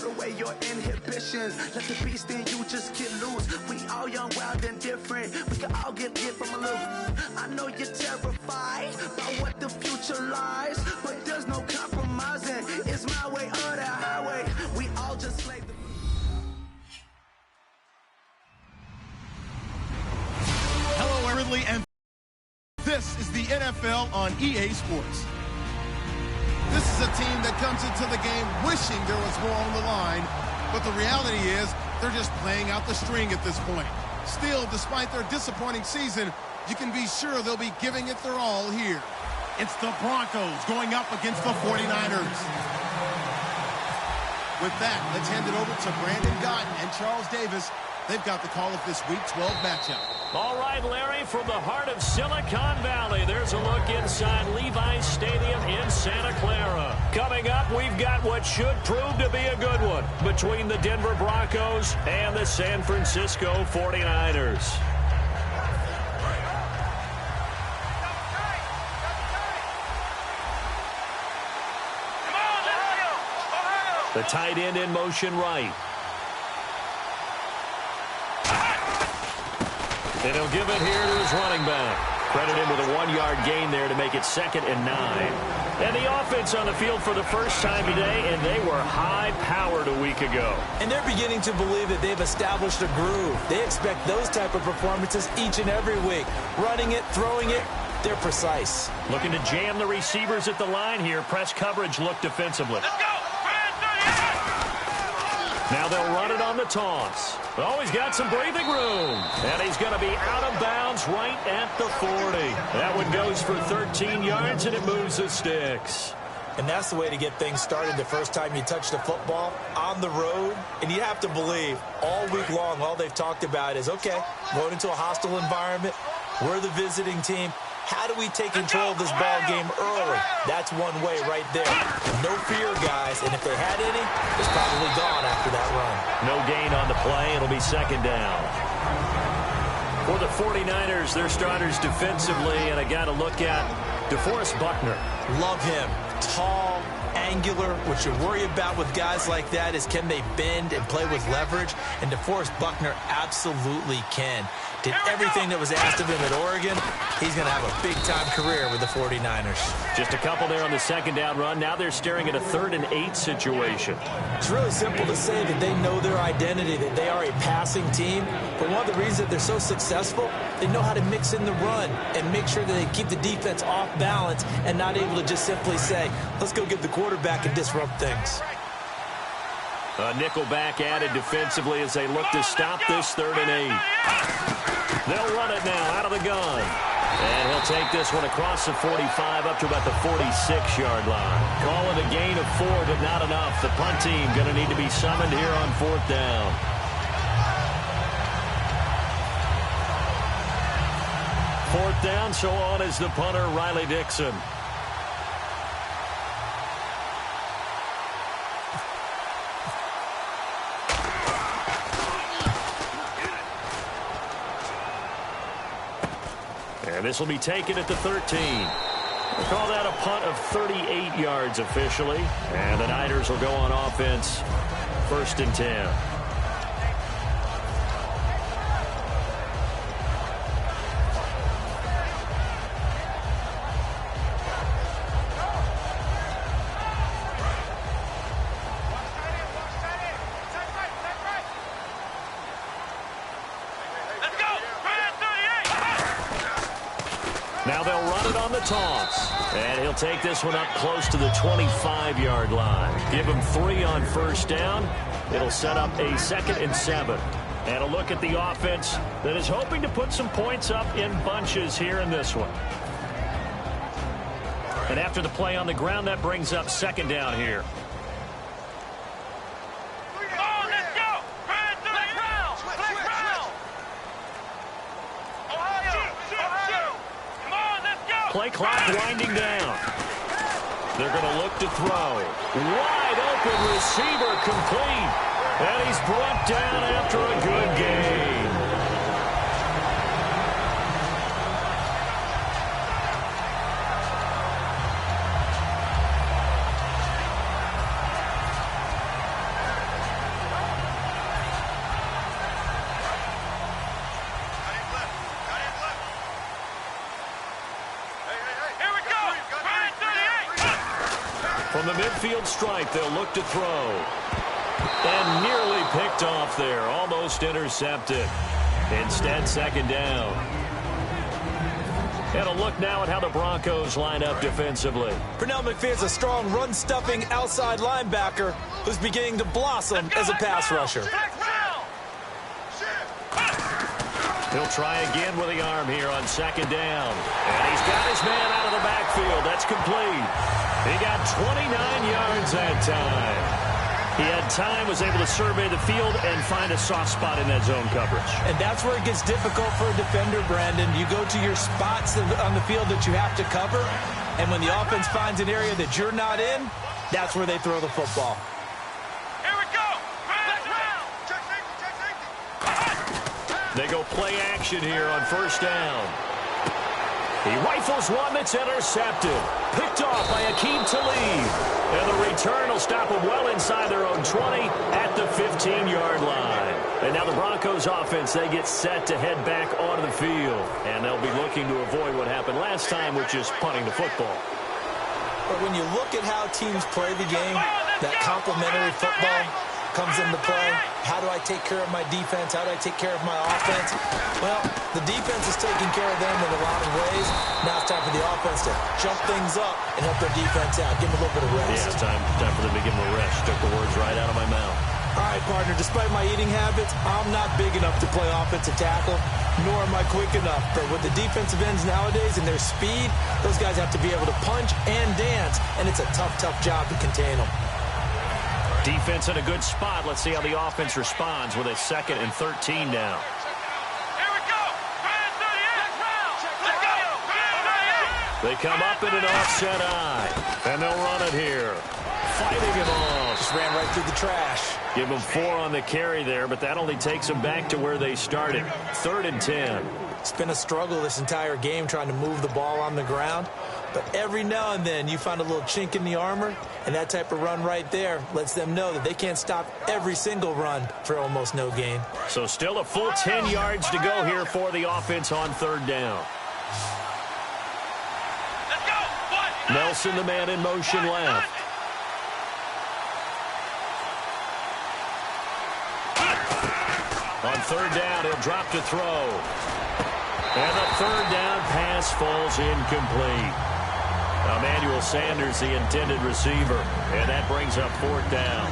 Put away your inhibitions. Let the beast in you just get loose. We all young, wild, and different. We can all get from a little. I know you're terrified about what the future lies, but there's no compromising. It's my way or the highway. We all just slay the. Hello, Ridley, and this is the NFL on EA Sports. This is a team that comes into the game wishing there was more on the line, but the reality is they're just playing out the string at this point. Still, despite their disappointing season, you can be sure they'll be giving it their all here. It's the Broncos going up against the 49ers. With that, let's hand it over to Brandon Gotton and Charles Davis. They've got the call of this Week 12 matchup. All right, Larry, from the heart of Silicon Valley, there's a look inside Levi's Stadium in Santa Clara. Coming up, we've got what should prove to be a good one between the Denver Broncos and the San Francisco 49ers. The tight end in motion right. And he'll give it here to his running back. Credit him with a 1-yard gain there to make it 2nd and 9. And the offense on the field for the first time today, and they were high-powered a week ago. And they're beginning to believe that they've established a groove. They expect those type of performances each and every week. Running it, throwing it, they're precise. Looking to jam the receivers at the line here. Press coverage look defensively. Let's go! Now they'll run it on the toss. Oh, he's got some breathing room. And he's going to be out of bounds right at the 40. That one goes for 13 yards, and it moves the sticks. And that's the way to get things started the first time you touch the football on the road. And you have to believe all week long, all they've talked about is, okay, going into a hostile environment. We're the visiting team. How do we take control of this ball game early? That's one way right there. No fear, guys. And if they had any, it's probably gone after that run. No gain on the play. It'll be 2nd down. For the 49ers, their starters defensively, and I got to look at DeForest Buckner. Love him. Tall, angular. What you worry about with guys like that is can they bend and play with leverage? And DeForest Buckner absolutely can. Did everything that was asked of him at Oregon. He's going to have a big-time career with the 49ers. Just a couple there on the 2nd down run. Now they're staring at a 3rd and 8 situation. It's really simple to say that they know their identity, that they are a passing team. But one of the reasons that they're so successful, they know how to mix in the run and make sure that they keep the defense off balance and not able to just simply say, let's go get the quarterback and disrupt things. A nickel back added defensively as they look to stop this 3rd and 8. They'll run it now out of the gun. And he'll take this one across the 45 up to about the 46-yard line. Call it a gain of 4, but not enough. The punt team going to need to be summoned here on 4th down. 4th down, so on is the punter, Riley Dixon. And this will be taken at the 13. We'll call that a punt of 38 yards officially. And the Niners will go on offense 1st and 10. Now they'll run it on the toss. And he'll take this one up close to the 25-yard line. Give him 3 on 1st down. It'll set up a 2nd and 7. And a look at the offense that is hoping to put some points up in bunches here in this one. And after the play on the ground, that brings up 2nd down here. Play clock winding down. They're going to look to throw. Wide open receiver complete. And he's brought down after a good gain. From the midfield stripe, they'll look to throw. And nearly picked off there. Almost intercepted. Instead, second down. And a look now at how the Broncos line up defensively. Pernell McPherson's a strong run-stuffing outside linebacker who's beginning to blossom as a pass rusher. He'll try again with the arm here on second down. And he's got his man out of the backfield. That's complete. He got 29 yards that time. He had time, was able to survey the field and find a soft spot in that zone coverage. And that's where it gets difficult for a defender, Brandon. You go to your spots on the field that you have to cover, and when the offense finds an area that you're not in, that's where they throw the football. Here we go. Check safety. They go play action here on first down. He rifles one that's intercepted. Picked off by Akeem Talib. And the return will stop them well inside their own 20 at the 15-yard line. And now the Broncos offense, they get set to head back onto the field. And they'll be looking to avoid what happened last time, which is punting the football. But when you look at how teams play the game, that complementary football comes into play. How do I take care of my defense? How do I take care of my offense? Well, the defense is taking care of them in a lot of ways. Now it's time for the offense to jump things up and help their defense out. Give them a little bit of rest. Yeah, time for them to give them a rest. Took the words right out of my mouth. All right, partner, despite my eating habits, I'm not big enough to play offensive tackle, nor am I quick enough. But with the defensive ends nowadays and their speed, those guys have to be able to punch and dance, and it's a tough, tough job to contain them. Defense in a good spot. Let's see how the offense responds with a 2nd and 13 now. Here we go. They come up in an offset eye, and they'll run it here. Fighting it off. Just ran right through the trash. Give them 4 on the carry there, but that only takes them back to where they started. 3rd and 10. It's been a struggle this entire game trying to move the ball on the ground. But every now and then you find a little chink in the armor, and that type of run right there lets them know that they can't stop every single run for almost no gain. So still a full 10 yards to go here for the offense on 3rd down. Let's go. Nelson, the man in motion left. On 3rd down, he'll drop to throw. And the 3rd down pass falls incomplete. Emmanuel Sanders, the intended receiver. And that brings up 4th down.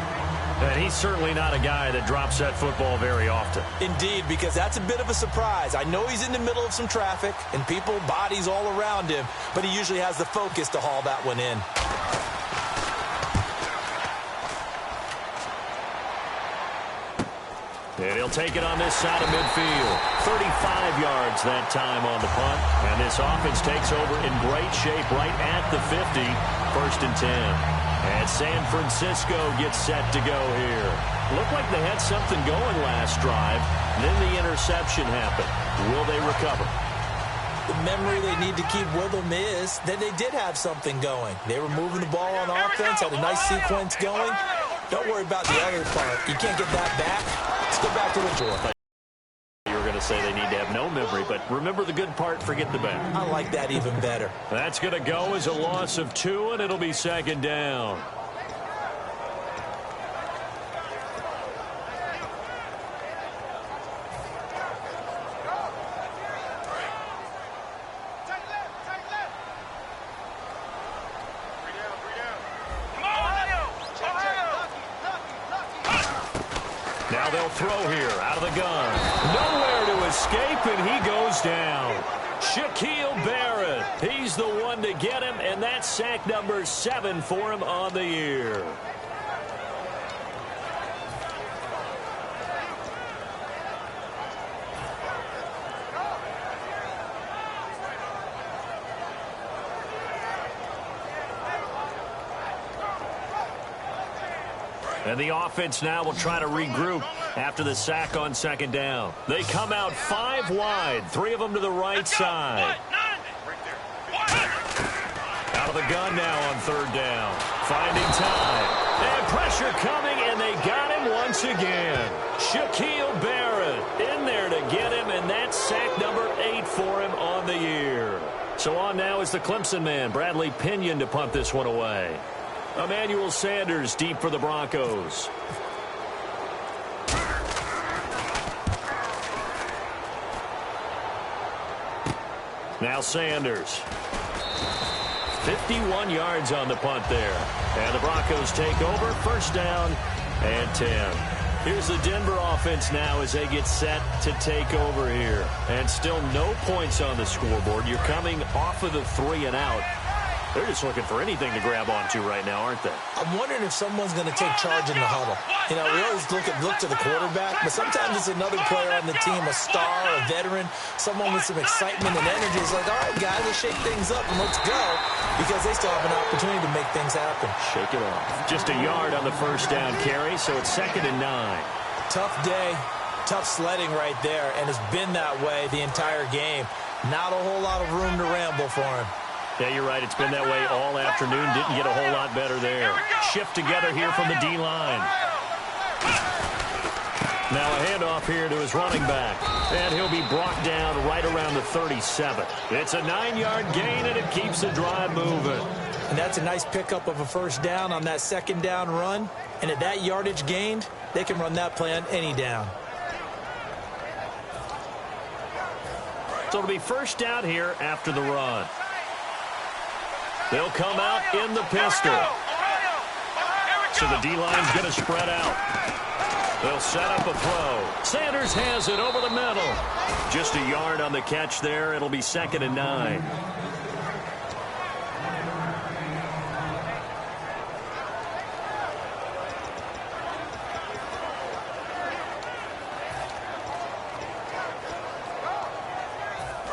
And he's certainly not a guy that drops that football very often. Indeed, because that's a bit of a surprise. I know he's in the middle of some traffic and people, bodies all around him, but he usually has the focus to haul that one in. And he'll take it on this side of midfield. 35 yards that time on the punt. And this offense takes over in great shape right at the 50. 1st and 10. And San Francisco gets set to go here. Looked like they had something going last drive. Then the interception happened. Will they recover? The memory they need to keep with them is that they did have something going. They were moving the ball on offense, had a nice sequence going. Don't worry about the other part. You can't get that back. Let's go back to the draw. You were going to say they need to have no memory, but remember the good part, forget the bad. I like that even better. That's going to go as a loss of 2, and it'll be 2nd down. Now they'll throw here out of the gun. Nowhere to escape, and he goes down. Shaquille Barrett, he's the one to get him, and that's sack number 7 for him on the year. And the offense now will try to regroup after the sack on 2nd down. They come out 5 wide, 3 of them to the right side. Out of the gun now on 3rd down. Finding time. And pressure coming, and they got him once again. Shaquille Barrett in there to get him, and that's sack number 8 for him on the year. So on now is the Clemson man, Bradley Pinion, to punt this one away. Emmanuel Sanders deep for the Broncos. Now Sanders. 51 yards on the punt there. And the Broncos take over. First down and 10. Here's the Denver offense now as they get set to take over here. And still no points on the scoreboard. You're coming off of the 3 and out. They're just looking for anything to grab onto right now, aren't they? I'm wondering if someone's going to take charge in the huddle. You know, we always look to the quarterback, but sometimes it's another player on the team, a star, a veteran, someone with some excitement and energy. It's like, all right, guys, let's shake things up and let's go, because they still have an opportunity to make things happen. Shake it off. Just a yard on the first down carry, so it's 2nd and 9. Tough day, tough sledding right there, and it's been that way the entire game. Not a whole lot of room to ramble for him. Yeah, you're right. It's been that way all afternoon. Didn't get a whole lot better there. Shift together here from the D-line. Now a handoff here to his running back. And he'll be brought down right around the 37. It's a 9-yard gain, and it keeps the drive moving. And that's a nice pickup of a first down on that second down run. And at that yardage gained, they can run that play on any down. So it'll be first down here after the run. They'll come out in the pistol. So the D-line's going to spread out. They'll set up a throw. Sanders has it over the middle. Just a yard on the catch there. It'll be 2nd and 9.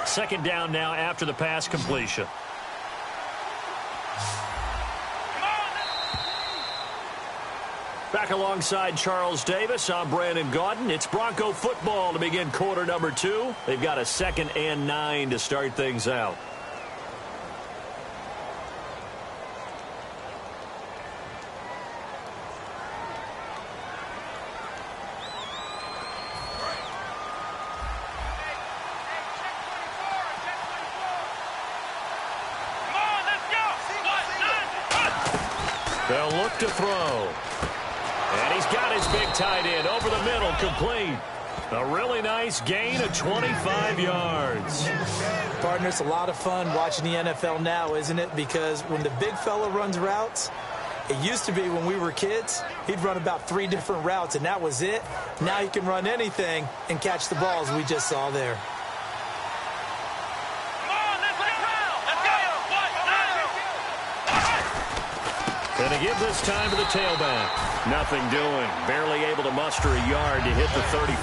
Second down now after the pass completion. Back alongside Charles Davis, I'm Brandon Gaudin. It's Bronco football to begin quarter number 2. They've got a 2nd and 9 to start things out. They'll look to throw. And he's got his big tight end over the middle, complete. A really nice gain of 25 yards. Partner, it's a lot of fun watching the NFL now, isn't it? Because when the big fella runs routes, it used to be when we were kids, he'd run about 3 different routes, and that was it. Now he can run anything and catch the balls we just saw there. And they give this time to the tailback. Nothing doing. Barely able to muster a yard to hit the 35.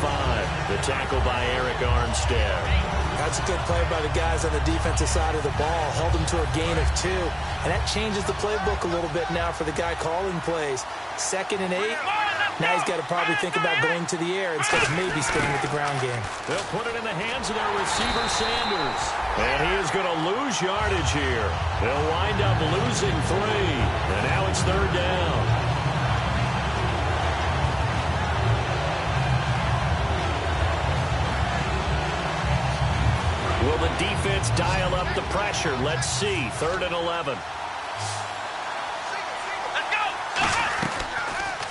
The tackle by Eric Armstead. That's a good play by the guys on the defensive side of the ball. Held them to a gain of 2. And that changes the playbook a little bit now for the guy calling plays. 2nd and 8. Now he's got to probably think about going to the air instead of maybe staying with the ground game. They'll put it in the hands of their receiver, Sanders. And he is going to lose yardage here. They'll wind up losing 3. And now it's 3rd down. Will the defense dial up the pressure? Let's see. 3rd and 11.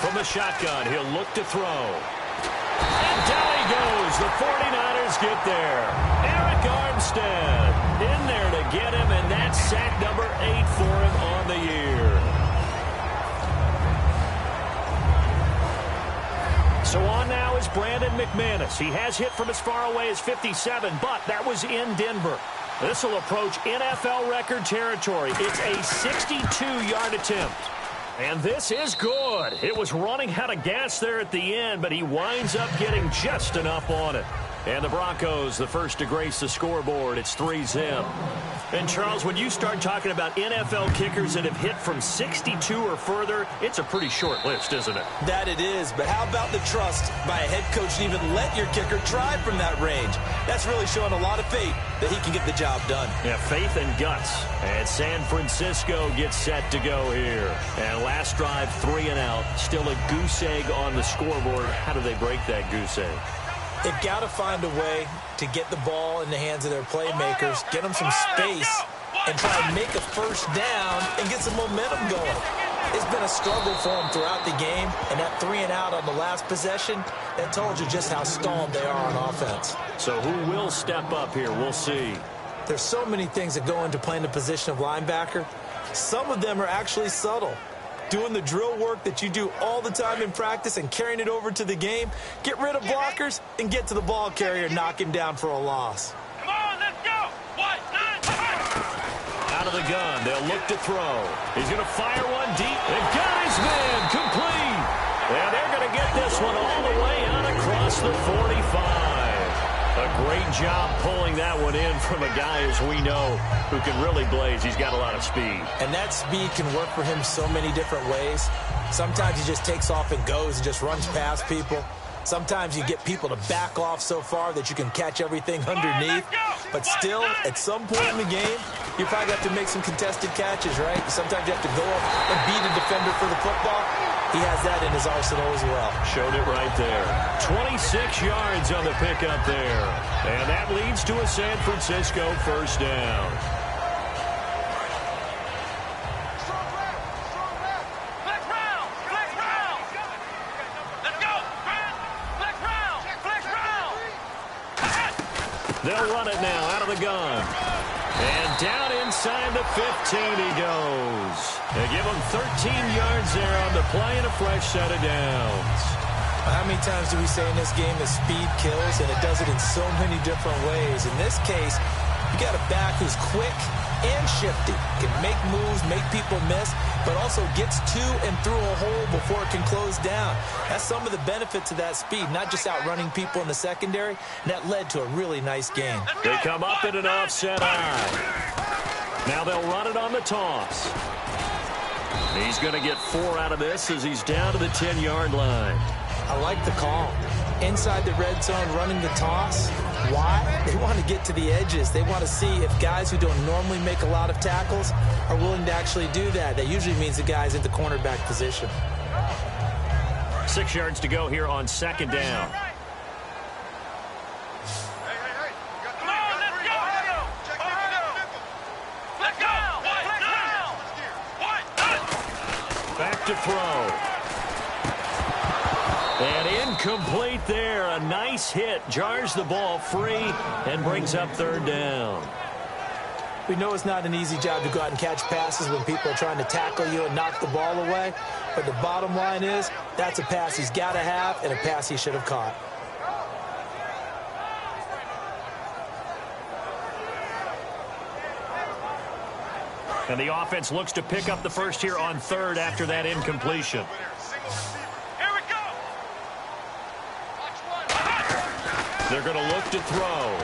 From the shotgun, he'll look to throw. And down he goes. The 49ers get there. Eric Armstead in there to get him, and that's sack number 8 for him on the year. So on now is Brandon McManus. He has hit from as far away as 57, but that was in Denver. This will approach NFL record territory. It's a 62-yard attempt. And this is good. It was running out of gas there at the end, but he winds up getting just enough on it. And the Broncos, the first to grace the scoreboard. It's 3-zip. And, Charles, when you start talking about NFL kickers that have hit from 62 or further, it's a pretty short list, isn't it? That it is. But how about the trust by a head coach to even let your kicker try from that range? That's really showing a lot of faith that he can get the job done. Yeah, faith and guts. And San Francisco gets set to go here. And last drive, 3 and out. Still a goose egg on the scoreboard. How do they break that goose egg? They've got to find a way to get the ball in the hands of their playmakers, get them some space, and try to make a first down and get some momentum going. It's been a struggle for them throughout the game, and that 3-and-out on the last possession, that told you just how stalled they are on offense. So who will step up here? We'll see. There's so many things that go into playing the position of linebacker. Some of them are actually subtle. Doing the drill work that you do all the time in practice and carrying it over to the game. Get rid of blockers and get to the ball carrier, knock him down for a loss. Come on, let's go. 1, 9, Out of the gun, they'll look to throw. He's going to fire one deep. They've got his man complete. And they're going to get this one all the way out across the 45. A great job pulling that one in from a guy, as we know, who can really blaze. He's got a lot of speed. And that speed can work for him so many different ways. Sometimes he just takes off and goes and just runs past people. Sometimes you get people to back off so far that you can catch everything underneath. But still, at some point in the game, you probably have to make some contested catches, right? Sometimes you have to go up and beat a defender for the football. He has that in his arsenal as well. Showed it right there. 26 yards on the pickup there. And that leads to a San Francisco first down. Flex round. Flex round. Let's go. Flex round. Flex round. They'll run it now out of the gun. And down inside the 15 he goes. They give him 13 yards there on the play and a fresh set of downs. How many times do we say in this game that speed kills, and it does it in so many different ways? In this case, you got a back who's quick and shifty, can make moves, make people miss, but also gets to and through a hole before it can close down. That's some of the benefits of that speed, not just outrunning people in the secondary, and that led to a really nice game. They come up in an offset eye. Now they'll run it on the toss. He's going to get 4 out of this as he's down to the 10-yard line. I like the call. Inside the red zone, running the toss. Why? They want to get to the edges. They want to see if guys who don't normally make a lot of tackles are willing to actually do that. That usually means the guy's in the cornerback position. 6 yards to go here on second down. Come on, let's go. Let's go. Back to throw. And incomplete there. A nice hit. Jars the ball free and brings up third down. We know it's not an easy job to go out and catch passes when people are trying to tackle you and knock the ball away. But the bottom line is that's a pass he's got to have and a pass he should have caught. And the offense looks to pick up the first here on third after that incompletion. Here we go. They're going to look to throw.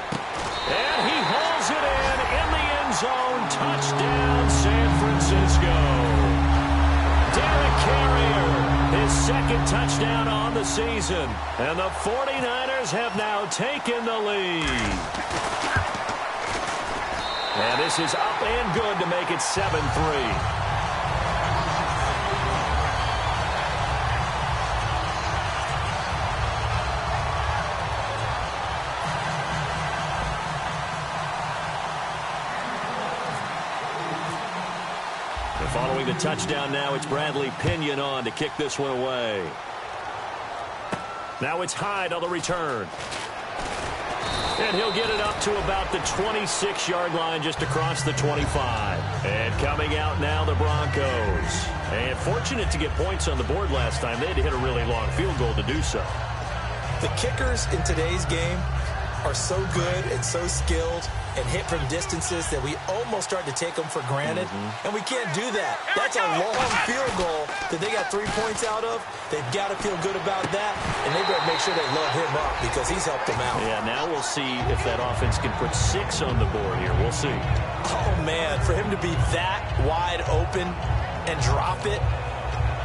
And he hauls it in the end zone. Touchdown, San Francisco. Derek Carrier, his second touchdown on the season. And the 49ers have now taken the lead. And this is up and good to make it 7-3. Following the touchdown now, it's Bradley Pinion on to kick this one away. Now it's Hyde on the return. And he'll get it up to about the 26-yard line just across the 25. And coming out now, the Broncos. And fortunate to get points on the board last time. They had to hit a really long field goal to do so. The kickers in today's game are so good and so skilled and hit from distances that we almost start to take them for granted. And we can't do that. That's a long field goal that they got 3 points out of. They've got to feel good about that, and they better make sure they load him up because he's helped them out. Yeah, now we'll see if that offense can put 6 on the board here. We'll see. Oh, man, for him to be that wide open and drop it,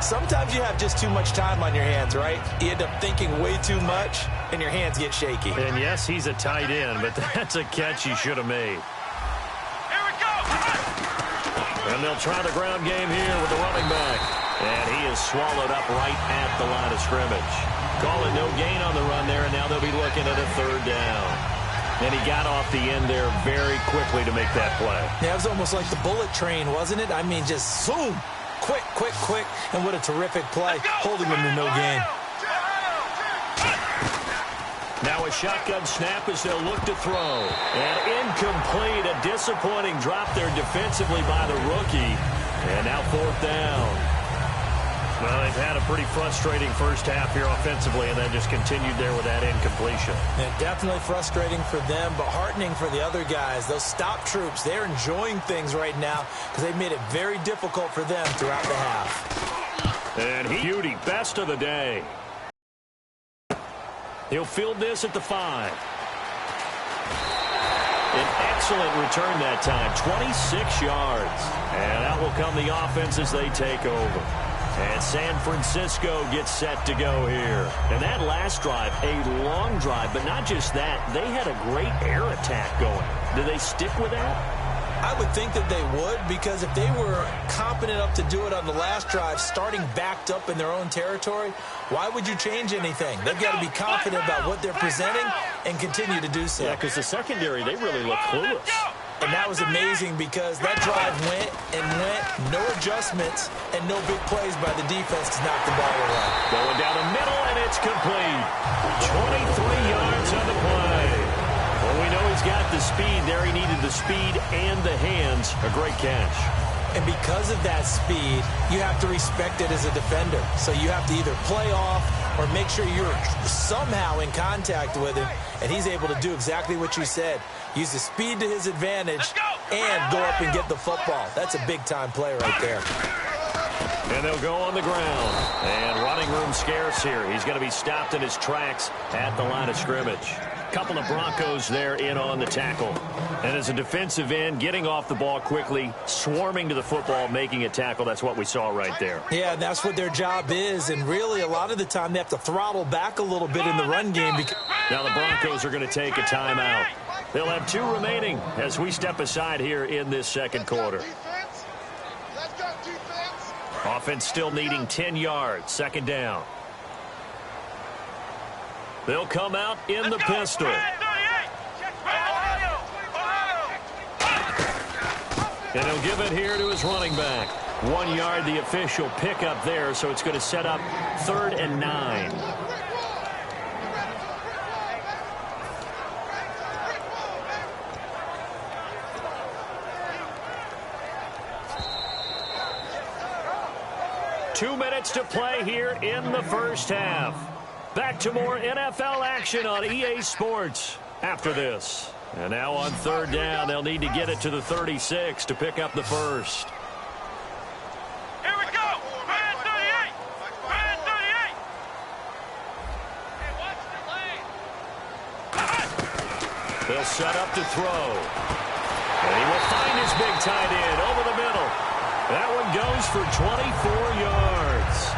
sometimes you have just too much time on your hands, right? You end up thinking way too much, and your hands get shaky. And yes, he's a tight end, but that's a catch he should have made. Here we go. And they'll try the ground game here with the running back. And he is swallowed up right at the line of scrimmage. Call it no gain on the run there, and now they'll be looking at a third down. And he got off the end there very quickly to make that play. Yeah, it was almost like the bullet train, wasn't it? I mean, just zoom. quick, quick, quick. And what a terrific play, holding them to no gain. Now a shotgun snap as they'll look to throw. And incomplete. A disappointing drop there defensively by the rookie. And now 4th down. Well, they've had a pretty frustrating first half here offensively, and then just continued there with that incompletion. Yeah, definitely frustrating for them, but heartening for the other guys. Those stop troops, they're enjoying things right now because they've made it very difficult for them throughout the half. And Beauty, best of the day. He'll field this at the 5. An excellent return that time, 26 yards. And out will come the offense as they take over. And San Francisco gets set to go here. And that last drive, a long drive, but not just that. They had a great air attack going. Do they stick with that? I would think that they would, because if they were competent enough to do it on the last drive, starting backed up in their own territory, why would you change anything? They've got to be confident about what they're presenting and continue to do so. Yeah, because the secondary, they really look clueless. And that was amazing because that drive went and went, no adjustments, and no big plays by the defense to knock the ball away. Going down the middle, and it's complete. 23 yards on the play. Well, we know he's got the speed there. He needed the speed and the hands. A great catch. And because of that speed, you have to respect it as a defender. So you have to either play off or make sure you're somehow in contact with him, and he's able to do exactly what you said. Use the speed to his advantage and go up and get the football. That's a big-time play right there. And they'll go on the ground. And running room scarce here. He's going to be stopped in his tracks at the line of scrimmage. Couple of Broncos there in on the tackle. And as a defensive end, getting off the ball quickly, swarming to the football, making a tackle. That's what we saw right there. Yeah, that's what their job is. And really, a lot of the time, they have to throttle back a little bit in the run game. Now the Broncos are going to take a timeout. They'll have 2 remaining as we step aside here in this second quarter. Offense still needing 10 yards. 2nd down. They'll come out in the pistol. And he'll give it here to his running back. 1 yard, the official pickup there, so it's going to set up 3rd and 9. Two minutes to play here in the first half. Back to more NFL action on EA Sports after this. And now on 3rd down, they'll need to get it to the 36 to pick up the first. Here we go. Man 38. Man 38. Hey, watch the lane. They'll set up to throw. And he will find his big tight end over the middle. That one goes for 24 yards.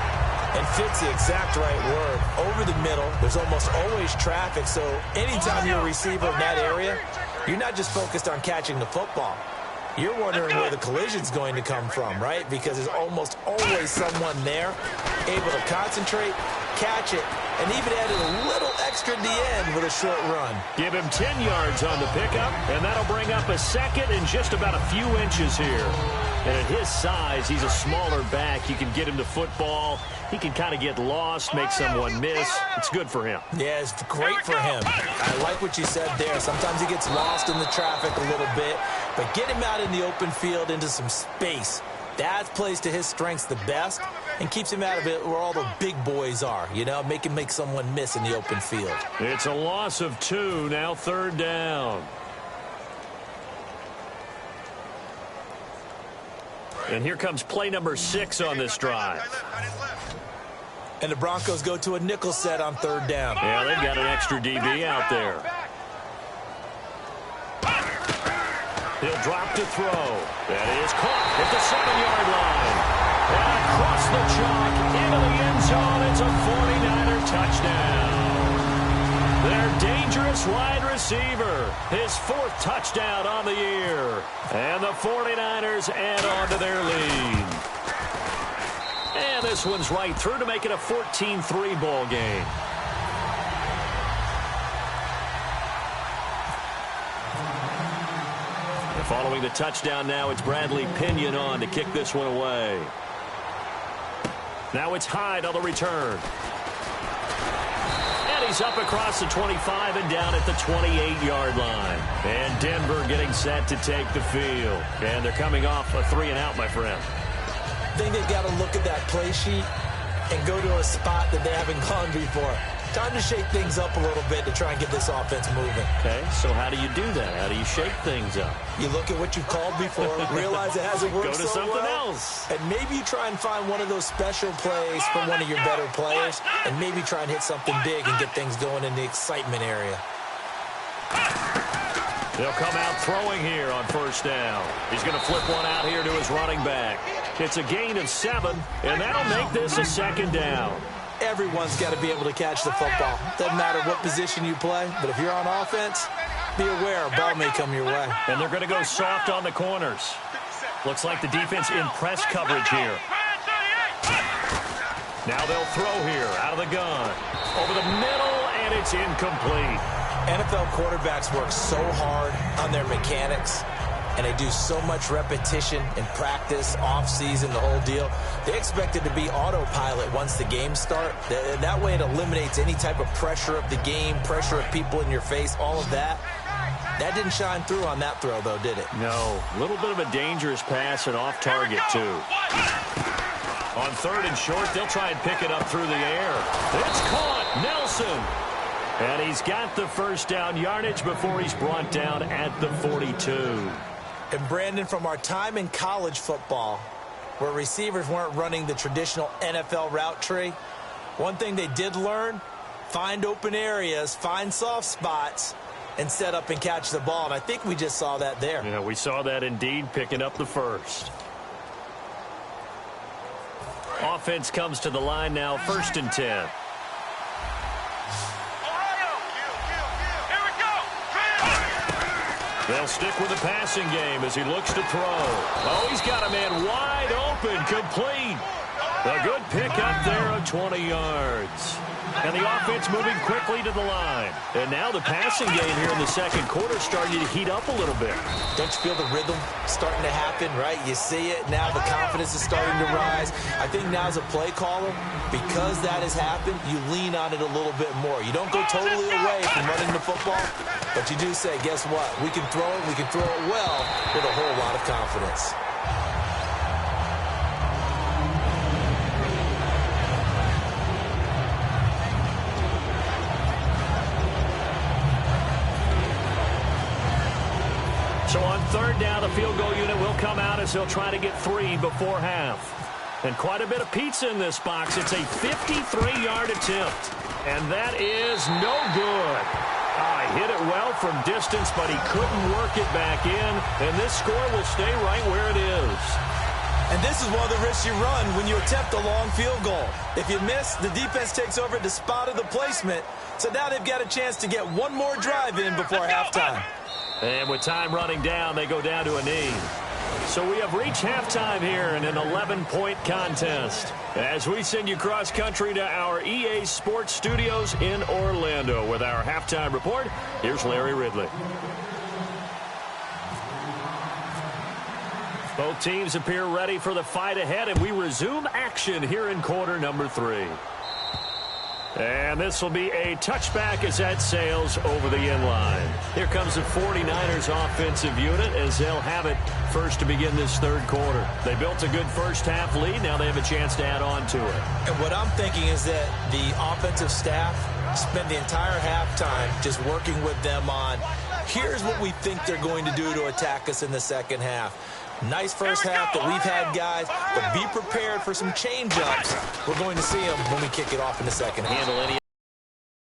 And fits the exact right word. Over the middle, there's almost always traffic, so anytime you're a receiver in that area, you're not just focused on catching the football. You're wondering where the collision's going to come from, right? Because there's almost always someone there able to concentrate, catch it, and even added a little extra at the end with a short run. Give him 10 yards on the pickup, and that'll bring up a second in just about a few inches here. And at his size, he's a smaller back. You can get him the football. He can kind of get lost, make someone miss. It's good for him. Yeah, it's great for him. I like what you said there. Sometimes he gets lost in the traffic a little bit, but get him out in the open field into some space. That plays to his strengths the best and keeps him out of it where all the big boys are, you know, make him make someone miss in the open field. It's a loss of 2, now 3rd down. And here comes play number 6 on this drive. And the Broncos go to a nickel set on 3rd down. Yeah, they've got an extra DB out there. He'll drop to throw. That is caught at the 7-yard line. And across the chalk into the end zone. It's a 49er touchdown. Their dangerous wide receiver. His 4th touchdown on the year. And the 49ers add on to their lead. And this one's right through to make it a 14-3 ball game. And following the touchdown now, it's Bradley Pinion on to kick this one away. Now it's Hyde on the return. And he's up across the 25 and down at the 28-yard line. And Denver getting set to take the field. And they're coming off a 3-and-out, my friend. I think they've got to look at that play sheet and go to a spot that they haven't gone before. Time to shake things up a little bit to try and get this offense moving. Okay, so how do you do that? How do you shake things up? You look at what you've called before, realize it hasn't worked so well. Go to something else. And maybe you try and find one of those special plays from one of your better players, and maybe try and hit something big and get things going in the excitement area. They'll come out throwing here on first down. He's going to flip one out here to his running back. It's a gain of 7, and that'll make this a second down. Everyone's got to be able to catch the football. Doesn't matter what position you play, but if you're on offense, be aware a ball may come your way. And they're going to go soft on the corners. Looks like the defense in press coverage here. Now they'll throw here out of the gun. Over the middle, and it's incomplete. NFL quarterbacks work so hard on their mechanics, and they do so much repetition in practice, off-season, the whole deal. They expect it to be autopilot once the games start. That way it eliminates any type of pressure of the game, pressure of people in your face, all of that. That didn't shine through on that throw, though, did it? No. A little bit of a dangerous pass and off target, too. On 3rd and short, they'll try and pick it up through the air. It's caught. Nelson. And he's got the first down yardage before he's brought down at the 42. And, Brandon, from our time in college football, where receivers weren't running the traditional NFL route tree, one thing they did learn, find open areas, find soft spots, and set up and catch the ball. And I think we just saw that there. Yeah, we saw that indeed, picking up the first. Offense comes to the line now, 1st and 10. They'll stick with the passing game as he looks to throw. Oh, he's got a man wide open, complete. A good pick up there of 20 yards. And the offense moving quickly to the line. And now the passing game here in the second quarter starting to heat up a little bit. Don't you feel the rhythm starting to happen, right? You see it. Now the confidence is starting to rise. I think now as a play caller, because that has happened, you lean on it a little bit more. You don't go totally away from running the football, but you do say, guess what? We can throw it. We can throw it well with a whole lot of confidence. So on 3rd down, the field goal unit will come out as they'll try to get 3 before half. And quite a bit of pizza in this box. It's a 53-yard attempt. And that is no good. He hit it well from distance, but he couldn't work it back in. And this score will stay right where it is. And this is one of the risks you run when you attempt a long field goal. If you miss, the defense takes over the spot of the placement. So now they've got a chance to get one more drive in before halftime. And with time running down, they go down to a knee. So we have reached halftime here in an 11-point contest. As we send you cross-country to our EA Sports Studios in Orlando with our halftime report, here's Larry Ridley. Both teams appear ready for the fight ahead, and we resume action here in quarter number 3. And this will be a touchback as that sails over the end line. Here comes the 49ers offensive unit as they'll have it first to begin this 3rd quarter. They built a good first half lead. Now they have a chance to add on to it. And what I'm thinking is that the offensive staff spend the entire halftime just working with them on, here's what we think they're going to do to attack us in the second half. Nice first half that we've had, guys, but be prepared for some change-ups. We're going to see them when we kick it off in the second half. Handle any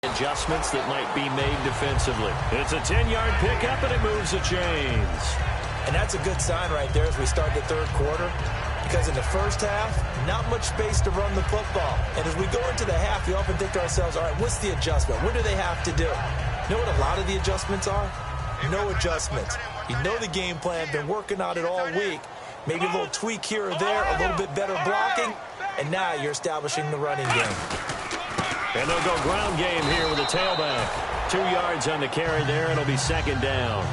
adjustments that might be made defensively. It's a 10-yard pickup, and it moves the chains. And that's a good sign right there as we start the 3rd quarter, because in the first half, not much space to run the football. And as we go into the half, we often think to ourselves, all right, what's the adjustment? What do they have to do? You know what a lot of the adjustments are? No adjustments. You know the game plan, been working on it all week. Maybe a little tweak here or there, a little bit better blocking, and now you're establishing the running game. And they'll go ground game here with a tailback. 2 yards on the carry there, and it'll be second down.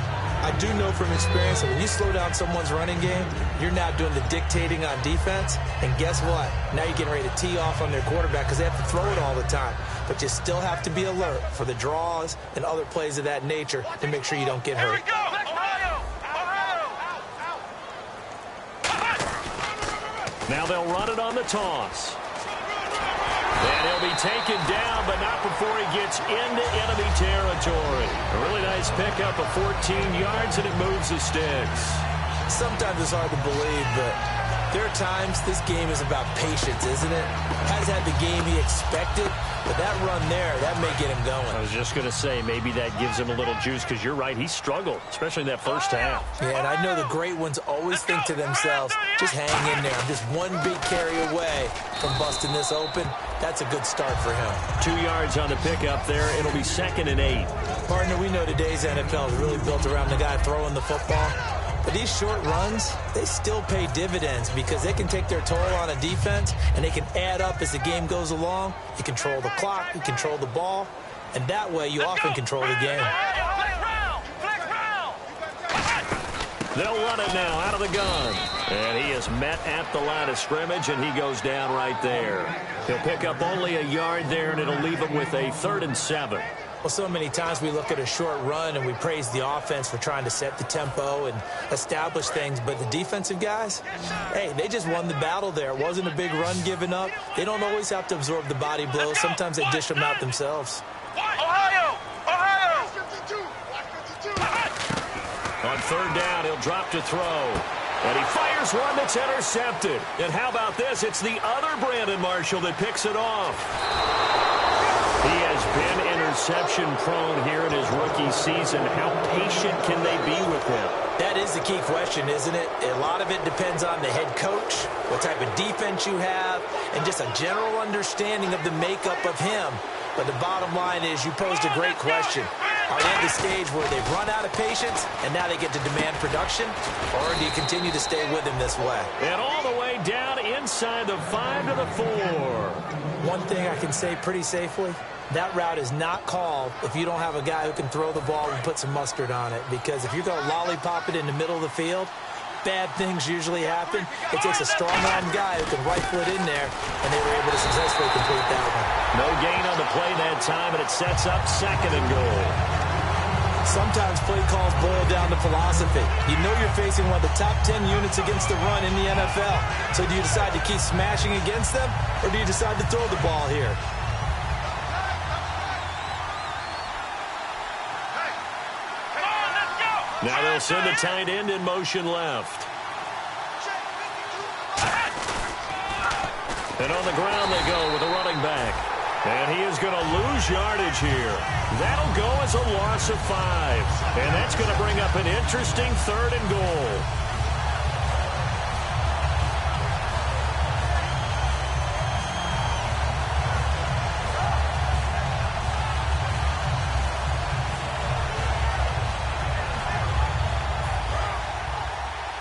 I do know from experience that when you slow down someone's running game, you're now doing the dictating on defense. And guess what? Now you're getting ready to tee off on their quarterback because they have to throw it all the time. But you still have to be alert for the draws and other plays of that nature to make sure you don't get hurt. Now they'll run it on the toss. And he'll be taken down, but not before he gets into enemy territory. A really nice pickup of 14 yards, and it moves the sticks. Sometimes it's hard to believe, but there are times this game is about patience, isn't it? Has had the game he expected, but that run there, that may get him going. I was just going to say, maybe that gives him a little juice, because you're right, he struggled, especially in that first half. Yeah, and I know the great ones always think to themselves, just hang in there. I'm just one big carry away from busting this open. That's a good start for him. 2 yards on the pickup there. It'll be 2nd and 8. Partner, we know today's NFL is really built around the guy throwing the football. But these short runs, they still pay dividends because they can take their toll on a defense, and they can add up as the game goes along. You control the clock, you control the ball, and that way you often control the game. They'll run it now out of the gun. And he is met at the line of scrimmage, and he goes down right there. He'll pick up only a yard there, and it'll leave him with a 3rd and 7. Well, so many times we look at a short run and we praise the offense for trying to set the tempo and establish things, but the defensive guys, hey, they just won the battle there. It wasn't a big run given up. They don't always have to absorb the body blows. Sometimes they dish them out themselves. Ohio! On 3rd down, he'll drop to throw. And he fires one that's intercepted. And how about this? It's the other Brandon Marshall that picks it off. He has been interception prone here in his rookie season. How patient can they be with him? That is the key question, isn't it? A lot of it depends on the head coach, what type of defense you have, and just a general understanding of the makeup of him. But the bottom line is you posed a great question. Are they at the stage where they've run out of patience and now they get to demand production? Or do you continue to stay with him this way? And all the way down inside the 5 to the 4. One thing I can say pretty safely, that route is not called if you don't have a guy who can throw the ball and put some mustard on it. Because if you're going to lollipop it in the middle of the field, bad things usually happen. It takes a strong-arm guy who can rifle it in there, and they were able to successfully complete that one. No gain on the play that time, and it sets up 2nd and goal. Sometimes play calls boil down to philosophy. You know you're facing one of the top 10 units against the run in the NFL. So do you decide to keep smashing against them, or do you decide to throw the ball here? Now they'll send the tight end in motion left. And on the ground they go with the running back. And he is going to lose yardage here. That'll go as a loss of 5. And that's going to bring up an interesting 3rd and goal.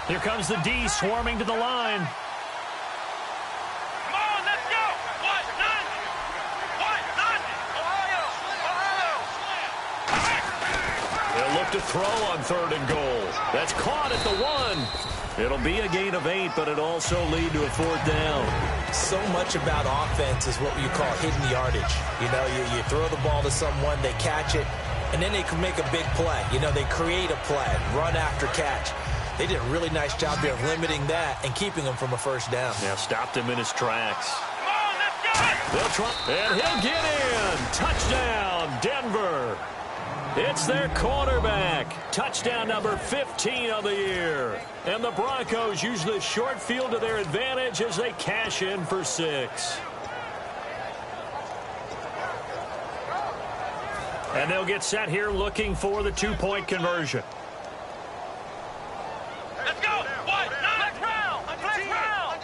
Here comes the D swarming to the line. Come on, let's go! What? None! Ohio! They'll look to throw on 3rd and goal. That's caught at the 1. It'll be a gain of 8, but it'll also lead to a 4th down. So much about offense is what you call hidden yardage. You know, you throw the ball to someone, they catch it, and then they can make a big play. You know, they create a play, run after catch. They did a really nice job there of limiting that and keeping him from a 1st down. Now stopped him in his tracks. Come on, let's go! They'll try, and he'll get in. Touchdown, Denver. It's their quarterback. Touchdown number 15 of the year. And the Broncos use the short field to their advantage as they cash in for 6. And they'll get set here looking for the 2-point conversion. Let's go! What? Let's round! Let's round!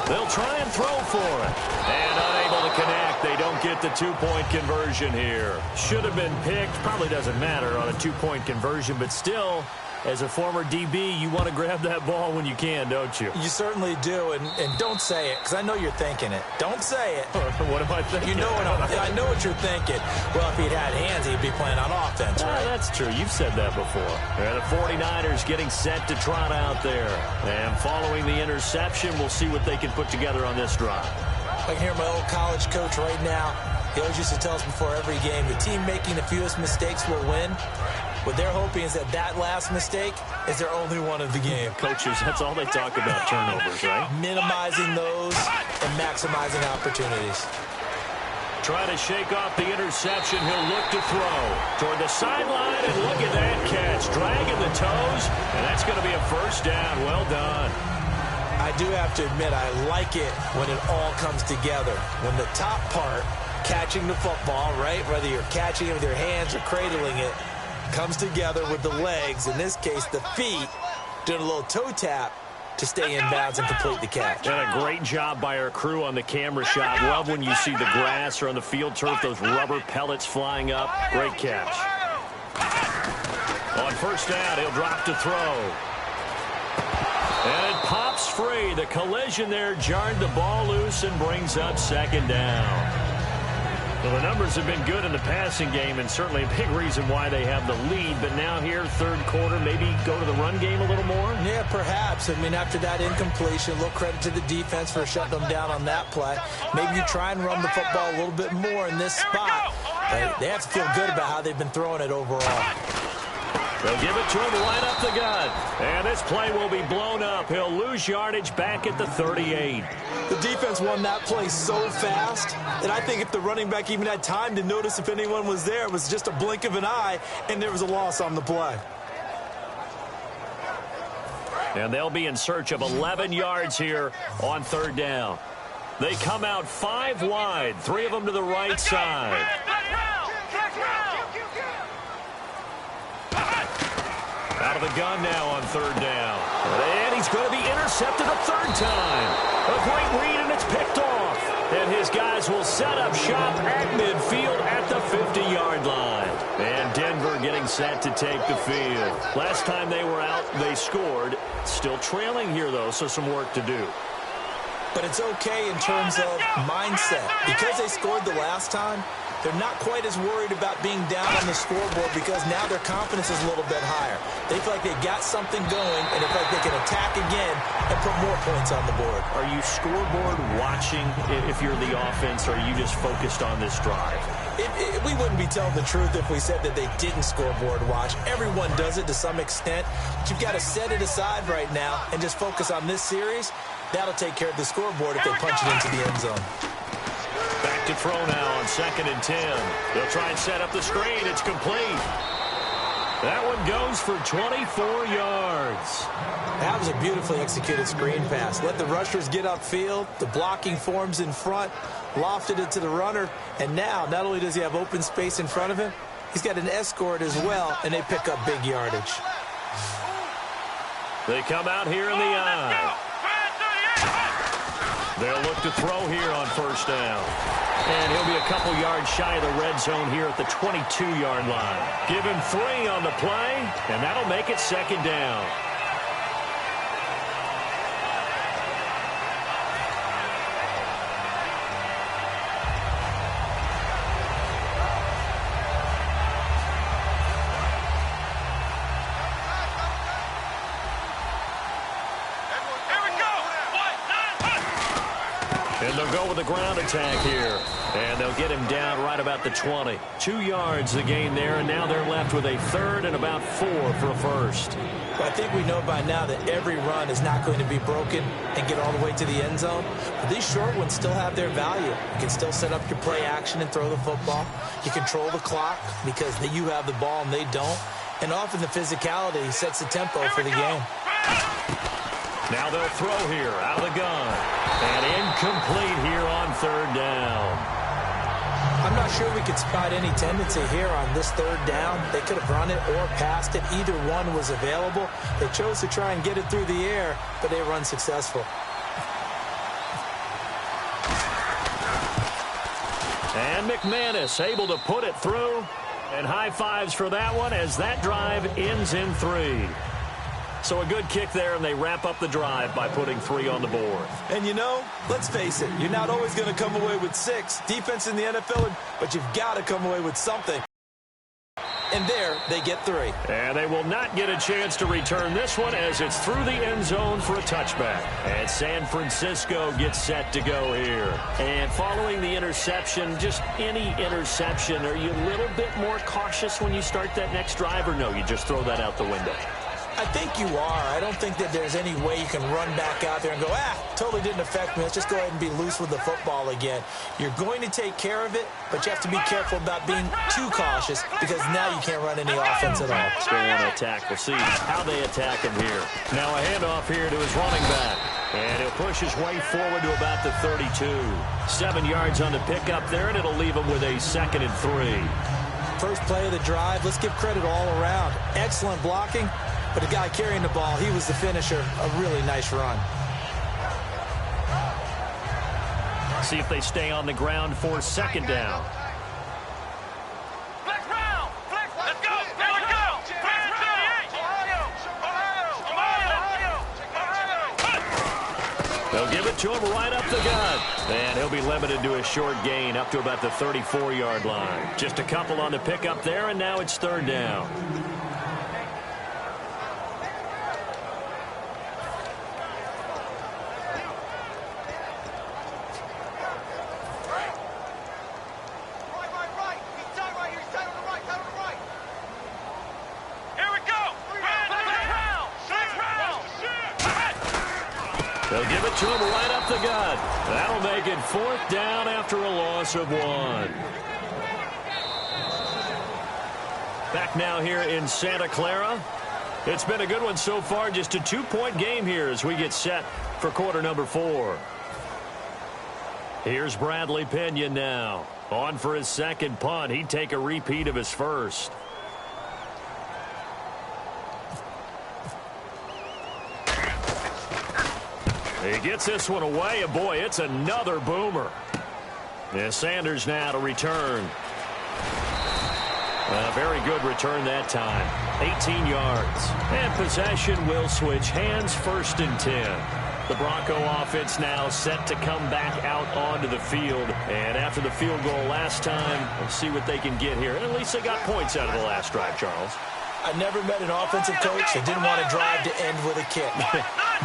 They'll try and throw for it. And unable to connect. They don't get the 2-point conversion here. Should have been picked. Probably doesn't matter on a 2-point conversion, but still, as a former DB, you want to grab that ball when you can, don't you? You certainly do, and don't say it, because I know you're thinking it. Don't say it. What am I thinking? You know I know what you're thinking. Well, if he'd had hands, he'd be playing on offense, right? That's true. You've said that before. And the 49ers getting set to trot out there. And following the interception, we'll see what they can put together on this drive. I can hear my old college coach right now. He always used to tell us before every game, the team making the fewest mistakes will win. What they're hoping is that last mistake is their only one of the game. Coaches, that's all they talk about, turnovers, right? Minimizing those and maximizing opportunities. Trying to shake off the interception. He'll look to throw toward the sideline, and look at that catch. Dragging the toes, and that's going to be a first down. Well done. I do have to admit, I like it when it all comes together. When the top part, catching the football, right, whether you're catching it with your hands or cradling it, comes together with the legs, in this case the feet, doing a little toe tap to stay in bounds and complete the catch. And a great job by our crew on the camera shot. Love when you see the grass or on the field turf, those rubber pellets flying up. Great catch. On first down, he'll drop to throw. And it pops free. The collision there jarred the ball loose and brings up second down. Well, the numbers have been good in the passing game, and certainly a big reason why they have the lead. But now here, third quarter, maybe go to the run game a little more? Yeah, perhaps. I mean, after that incompletion, a little credit to the defense for shutting them down on that play. Maybe you try and run the football a little bit more in this spot. But they have to feel good about how they've been throwing it overall. They'll give it to him right up the gut. And this play will be blown up. He'll lose yardage back at the 38. The defense won that play so fast that I think if the running back even had time to notice if anyone was there, it was just a blink of an eye, and there was a loss on the play. And they'll be in search of 11 yards here on third down. They come out 5 wide, 3 of them to the right side. Out of the gun now on third down. And he's going to be intercepted a third time. A great read, and it's picked off. And his guys will set up shop at midfield at the 50-yard line. And Denver getting set to take the field. Last time they were out, they scored. Still trailing here, though, so some work to do. But it's okay in terms of mindset. Because they scored the last time, they're not quite as worried about being down on the scoreboard because now their confidence is a little bit higher. They feel like they got something going, and they feel like they can attack again and put more points on the board. Are you scoreboard watching if you're the offense, or are you just focused on this drive? We wouldn't be telling the truth if we said that they didn't scoreboard watch. Everyone does it to some extent. But you've got to set it aside right now and just focus on this series. That'll take care of the scoreboard if they punch it into the end zone. Back to throw now on 2nd and 10. They'll try and set up the screen. It's complete. That one goes for 24 yards. That was a beautifully executed screen pass. Let the rushers get upfield. The blocking forms in front. Lofted it to the runner. And now, not only does he have open space in front of him, he's got an escort as well, and they pick up big yardage. They come out here in the eye. They'll look to throw here on first down. And he'll be a couple yards shy of the red zone here at the 22-yard line. Give him 3 on the play, and that'll make it second down. And they'll go with the ground attack here. And they'll get him down right about the 20. 2 yards the gain there, and now they're left with a third and about 4 for a first. Well, I think we know by now that every run is not going to be broken and get all the way to the end zone. But these short ones still have their value. You can still set up your play action and throw the football. You control the clock because you have the ball and they don't. And often the physicality sets the tempo for the game. Now they'll throw here out of the gun. And incomplete here on third down. I'm not sure we could spot any tendency here on this third down. They could have run it or passed it. Either one was available. They chose to try and get it through the air, but they were unsuccessful. And McManus able to put it through. And high fives for that one as that drive ends in 3. So a good kick there, and they wrap up the drive by putting 3 on the board. And you know, let's face it, you're not always going to come away with 6. Defense in the NFL, but you've got to come away with something. And there, they get 3. And they will not get a chance to return this one as it's through the end zone for a touchback. And San Francisco gets set to go here. And following the interception, just any interception, are you a little bit more cautious when you start that next drive, or no, you just throw that out the window? I think you are. I don't think that there's any way you can run back out there and go, totally didn't affect me. Let's just go ahead and be loose with the football again. You're going to take care of it, but you have to be careful about being too cautious because now you can't run any offense at all. Still want to attack. We'll see how they attack him here. Now a handoff here to his running back. And he'll push his way forward to about the 32. 7 yards on the pickup there, and it'll leave him with a 2nd and 3. First play of the drive, let's give credit all around. Excellent blocking. But the guy carrying the ball, he was the finisher. A really nice run. See if they stay on the ground for 2nd down. Flex round. Flex. Let's go. There we go. Flex 38. They'll give it to him right up the gut. And he'll be limited to a short gain up to about the 34-yard line. Just a couple on the pickup there, and now it's 3rd down. They'll give it to him right up the gut. That'll make it 4th down after a loss of 1. Back now here in Santa Clara. It's been a good one so far. Just a 2-point game here as we get set for quarter number 4. Here's Bradley Pena now. On for his 2nd punt. He'd take a repeat of his first. He gets this one away, and boy, it's another boomer. And Sanders now to return. A very good return that time. 18 yards. And possession will switch hands, 1st and 10. The Bronco offense now set to come back out onto the field. And after the field goal last time, we'll see what they can get here. And at least they got points out of the last drive, Charles. I never met an offensive coach that didn't want to drive to end with a kick.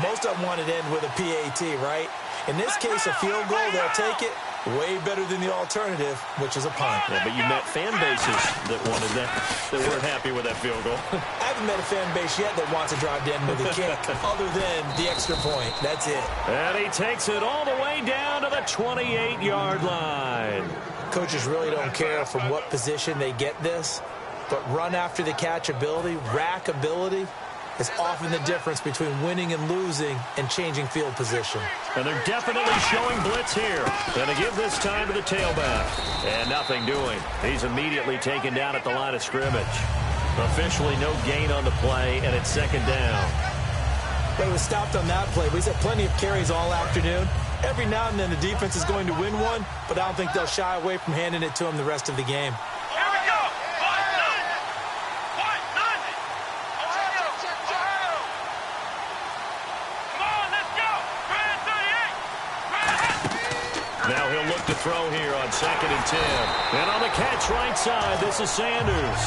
Most of them wanted to end with a PAT, right? In this case, a field goal, they'll take it. Way better than the alternative, which is a punt. Yeah, but you met fan bases that wanted that weren't happy with that field goal. I haven't met a fan base yet that wants to drive to end with a kick other than the extra point. That's it. And he takes it all the way down to the 28-yard line. Coaches really don't care from what position they get this, but run after the catch ability, rack ability, is often the difference between winning and losing and changing field position. And they're definitely showing blitz here. Going to give this time to the tailback. And nothing doing. He's immediately taken down at the line of scrimmage. Officially no gain on the play, and it's 2nd down. But he was stopped on that play. He's had plenty of carries all afternoon. Every now and then the defense is going to win one, but I don't think they'll shy away from handing it to him the rest of the game. Now he'll look to throw here on 2nd and 10. And on the catch right side, this is Sanders.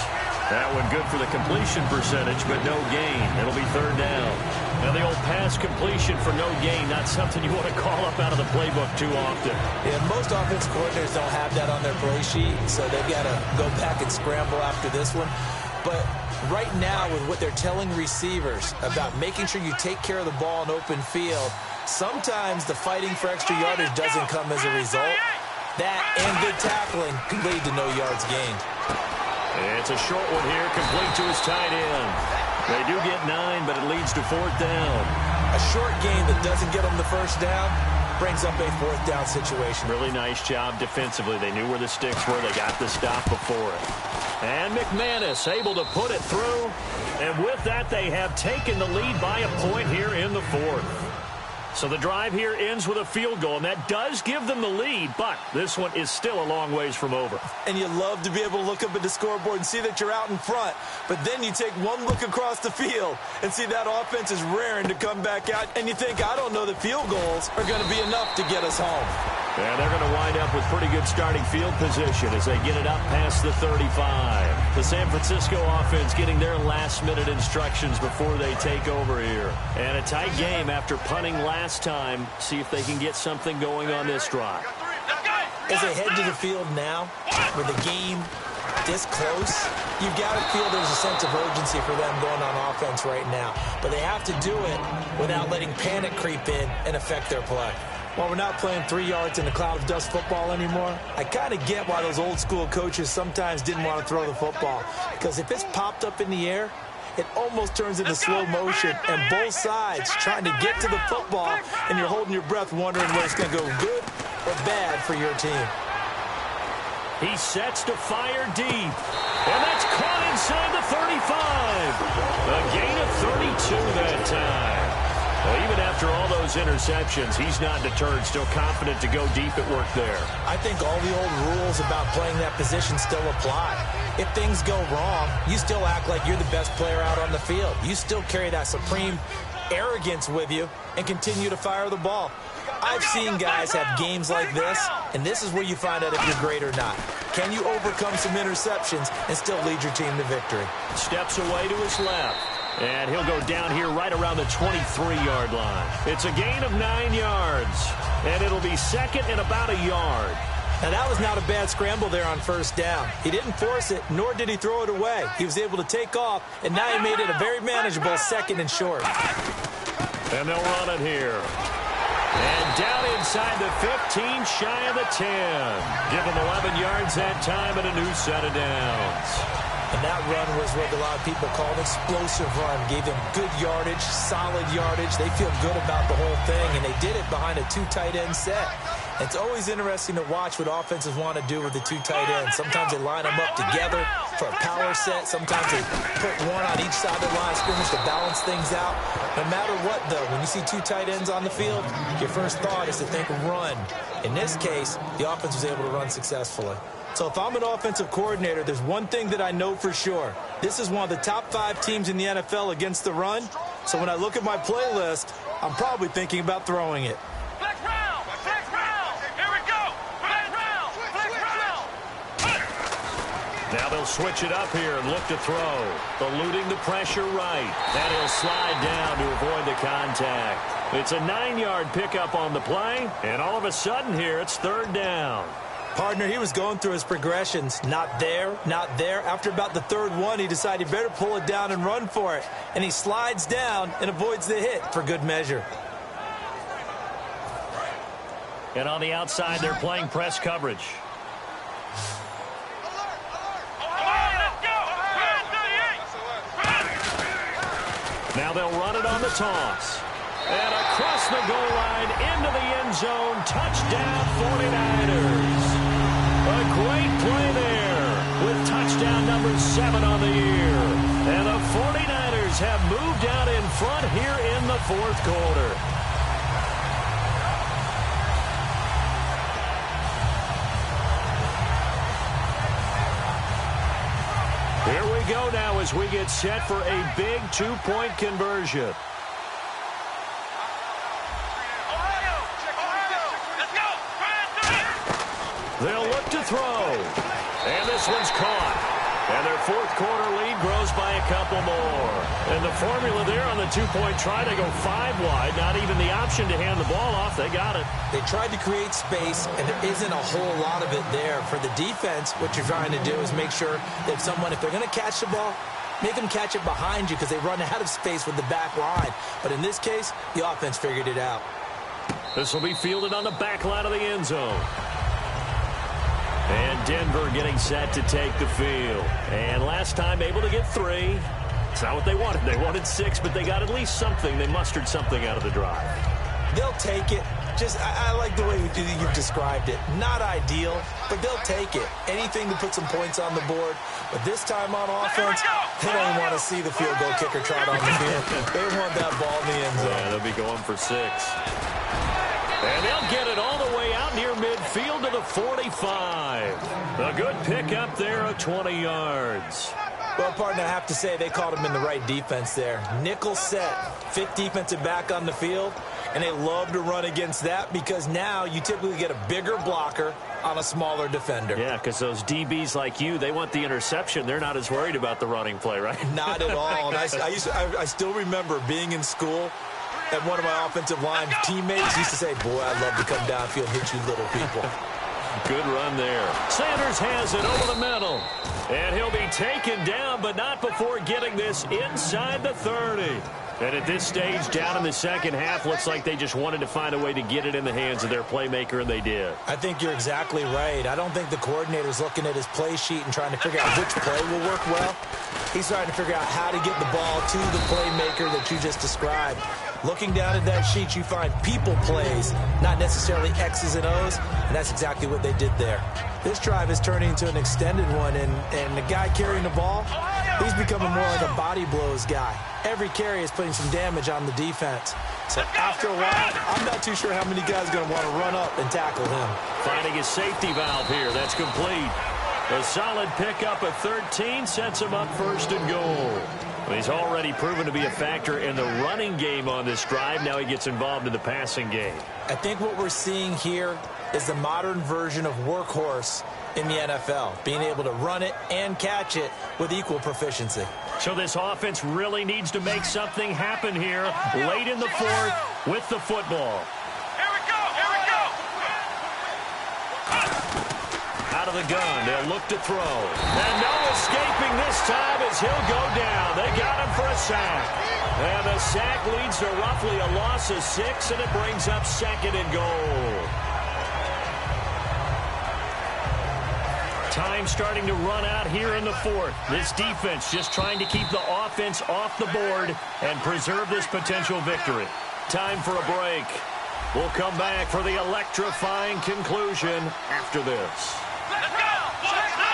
That one good for the completion percentage, but no gain. It'll be 3rd down. Now the old pass completion for no gain, not something you want to call up out of the playbook too often. Yeah, most offensive coordinators don't have that on their play sheet, so they've got to go back and scramble after this one. But right now, with what they're telling receivers about making sure you take care of the ball in open field, sometimes the fighting for extra yardage doesn't come as a result. That and good tackling can lead to no yards gained. It's a short one here, complete to his tight end. They do get 9, but it leads to 4th down. A short gain that doesn't get them the 1st down brings up a 4th down situation. Really nice job defensively. They knew where the sticks were. They got the stop before it. And McManus able to put it through. And with that, they have taken the lead by a point here in the 4th. So the drive here ends with a field goal, and that does give them the lead, but this one is still a long ways from over. And you love to be able to look up at the scoreboard and see that you're out in front, but then you take one look across the field and see that offense is raring to come back out, and you think, I don't know that field goals are going to be enough to get us home. And they're going to wind up with pretty good starting field position as they get it up past the 35. The San Francisco offense getting their last-minute instructions before they take over here. And a tight game after punting last time. See if they can get something going on this drive. As they head to the field now, with the game this close, you've got to feel there's a sense of urgency for them going on offense right now. But they have to do it without letting panic creep in and affect their play. While we're not playing 3 yards in a cloud of dust football anymore, I kind of get why those old-school coaches sometimes didn't want to throw the football. Because if it's popped up in the air, it almost turns into slow motion, and both sides trying to get to the football, and you're holding your breath wondering whether it's going to go good or bad for your team. He sets to fire deep, and that's caught inside the 35. A gain of 32 that time. Well, even after all those interceptions, he's not deterred, still confident to go deep at work there. I think all the old rules about playing that position still apply. If things go wrong, you still act like you're the best player out on the field. You still carry that supreme arrogance with you and continue to fire the ball. I've seen guys have games like this, and this is where you find out if you're great or not. Can you overcome some interceptions and still lead your team to victory? Steps away to his left. And he'll go down here right around the 23-yard line. It's a gain of 9 yards. And it'll be second and about a yard. Now, that was not a bad scramble there on first down. He didn't force it, nor did he throw it away. He was able to take off, and now he made it a very manageable second and short. And they'll run it here. And down inside the 15, shy of the 10. Give him 11 yards that time and a new set of downs. And that run was what a lot of people call an explosive run. Gave them good yardage, solid yardage. They feel good about the whole thing, and they did it behind a 2 tight end set. It's always interesting to watch what offenses want to do with the 2 tight ends. Sometimes they line them up together for a power set. Sometimes they put one on each side of the line of scrimmage to balance things out. No matter what, though, when you see 2 tight ends on the field, your first thought is to think run. In this case, the offense was able to run successfully. So if I'm an offensive coordinator, there's one thing that I know for sure. This is one of the top 5 teams in the NFL against the run. So when I look at my playlist, I'm probably thinking about throwing it. Flex round! Flex round! Here we go! Flex round! Flex round! Now they'll switch it up here and look to throw. Eluding the pressure right. And he'll slide down to avoid the contact. It's a 9-yard pickup on the play. And all of a sudden here, it's third down. Partner, he was going through his progressions. Not there, not there. After about the third one, he decided he better pull it down and run for it. And he slides down and avoids the hit for good measure. And on the outside, they're playing press coverage. Now they'll run it on the toss. And across the goal line into the end zone. Touchdown 49ers. A great play there with touchdown number 7 on the year. And the 49ers have moved out in front here in the fourth quarter. Here we go now as we get set for a big 2-point conversion. They'll look to throw. And this one's caught. And their fourth quarter lead grows by a couple more. And the formula there on the 2-point try to go 5 wide. Not even the option to hand the ball off. They got it. They tried to create space, and there isn't a whole lot of it there. For the defense, what you're trying to do is make sure that if they're going to catch the ball, make them catch it behind you because they run out of space with the back line. But in this case, the offense figured it out. This will be fielded on the back line of the end zone. And Denver getting set to take the field. And last time able to get 3. It's not what they wanted. They wanted 6, but they got at least something. They mustered something out of the drive. They'll take it. I like the way you've described it. Not ideal, but they'll take it. Anything to put some points on the board. But this time on offense, They don't want to see the field goal kicker trot on the field. They want that ball in the end zone. Yeah, they'll be going for 6. And they'll get it all the way out near midfield to the 45. A good pickup there of 20 yards. Well, partner, I have to say they caught him in the right defense there. Nickel set, 5th defensive back on the field, and they love to run against that because now you typically get a bigger blocker on a smaller defender. Yeah, because those DBs like you, they want the interception. They're not as worried about the running play, right? Not at all. And I still remember being in school, and one of my offensive line teammates used to say, boy, I'd love to come downfield and hit you little people. Good run there. Sanders has it over the middle. And he'll be taken down, but not before getting this inside the 30. And at this stage, down in the second half, looks like they just wanted to find a way to get it in the hands of their playmaker, and they did. I think you're exactly right. I don't think the coordinator's looking at his play sheet and trying to figure out which play will work well. He's trying to figure out how to get the ball to the playmaker that you just described. Looking down at that sheet, you find people plays, not necessarily X's and O's, and that's exactly what they did there. This drive is turning into an extended one, and the guy carrying the ball, he's becoming more like a body blows guy. Every carry is putting some damage on the defense. So after a while, I'm not too sure how many guys are going to want to run up and tackle him. Finding his safety valve here. That's complete. A solid pickup of 13 sets him up 1st and goal. Well, he's already proven to be a factor in the running game on this drive. Now he gets involved in the passing game. I think what we're seeing here is the modern version of workhorse in the NFL, being able to run it and catch it with equal proficiency. So this offense really needs to make something happen here late in the 4th with the football. Here we go! Here we go! Out of the gun, they'll look to throw. And no escaping this time as he'll go down. They got him for a sack. And the sack leads to roughly a loss of 6, and it brings up 2nd and goal. Time starting to run out here in the 4th. This defense just trying to keep the offense off the board and preserve this potential victory. Time for a break. We'll come back for the electrifying conclusion after this. Let's go! Let's go!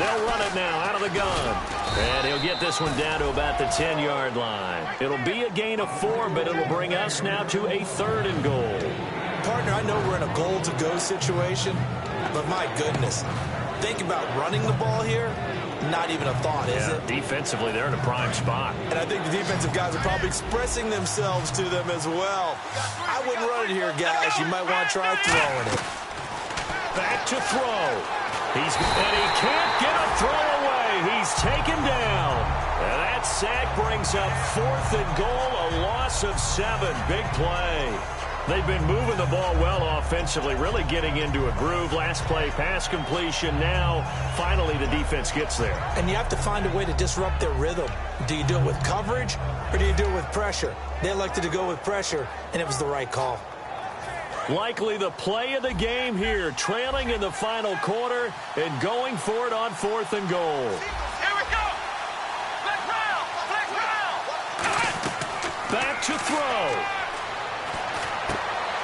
They'll run it now out of the gun. And he'll get this one down to about the 10-yard line. It'll be a gain of 4, but it'll bring us now to a 3rd and goal. Partner, I know we're in a goal-to-go situation, but my goodness, think about running the ball here. Not even a thought, is it? Defensively, they're in a prime spot. And I think the defensive guys are probably expressing themselves to them as well. I wouldn't run it here, guys. You might want to try throwing it. Back to throw. And he can't get a throw away. He's taken down. And that sack brings up 4th and goal, a loss of 7. Big play. They've been moving the ball well offensively, really getting into a groove. Last play, pass completion. Now, finally, the defense gets there. And you have to find a way to disrupt their rhythm. Do you do it with coverage, or do you do it with pressure? They elected to go with pressure, and it was the right call. Likely the play of the game here, trailing in the final quarter and going for it on 4th and goal. Here we go! Flex round! Flex round! Back to throw.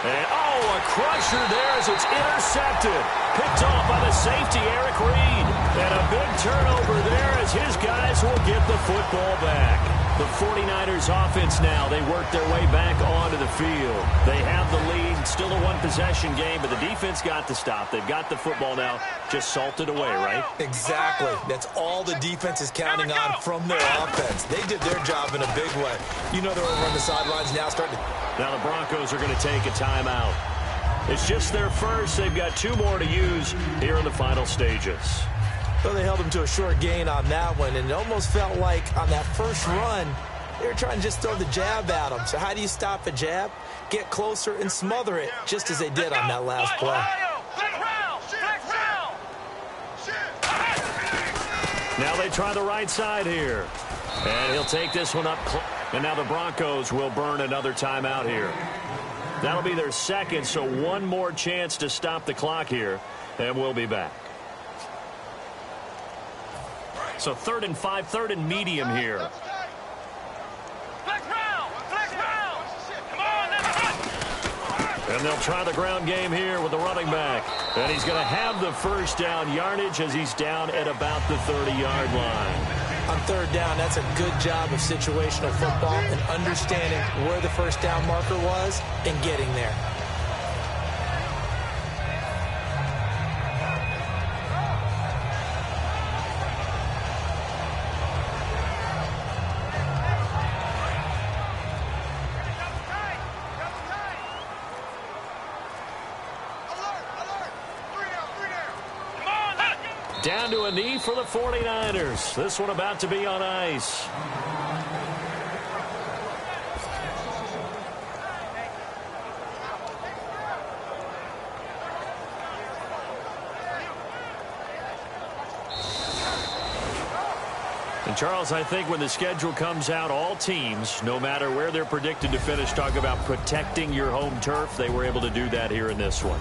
And, a crusher there as it's intercepted. Picked off by the safety, Eric Reed. And a big turnover there as his guys will get the football back. The 49ers offense now, they work their way back onto the field. They have the lead, still a one-possession game, but the defense got to stop. They've got the football now, just salted away, right? Exactly. That's all the defense is counting on from their offense. They did their job in a big way. You know they're over on the sidelines now starting to... Now the Broncos are going to take a timeout. It's just their first. They've got 2 more to use here in the final stages. Well, they held him to a short gain on that one, and it almost felt like on that first run, they were trying to just throw the jab at him. So how do you stop a jab? Get closer and smother it, just as they did on that last play. Now they try the right side here. And he'll take this one up. And now the Broncos will burn another timeout here. That'll be their 2nd, so 1 more chance to stop the clock here. And we'll be back. So 3rd and 5, 3rd and medium here. Flex round! Flex round! Come on, let's go! And they'll try the ground game here with the running back. And he's going to have the first down yardage as he's down at about the 30-yard line. On third down, that's a good job of situational football and understanding where the first down marker was and getting there. Down to a knee for the 49ers. This one about to be on ice. And Charles, I think when the schedule comes out, all teams, no matter where they're predicted to finish, talk about protecting your home turf. They were able to do that here in this one.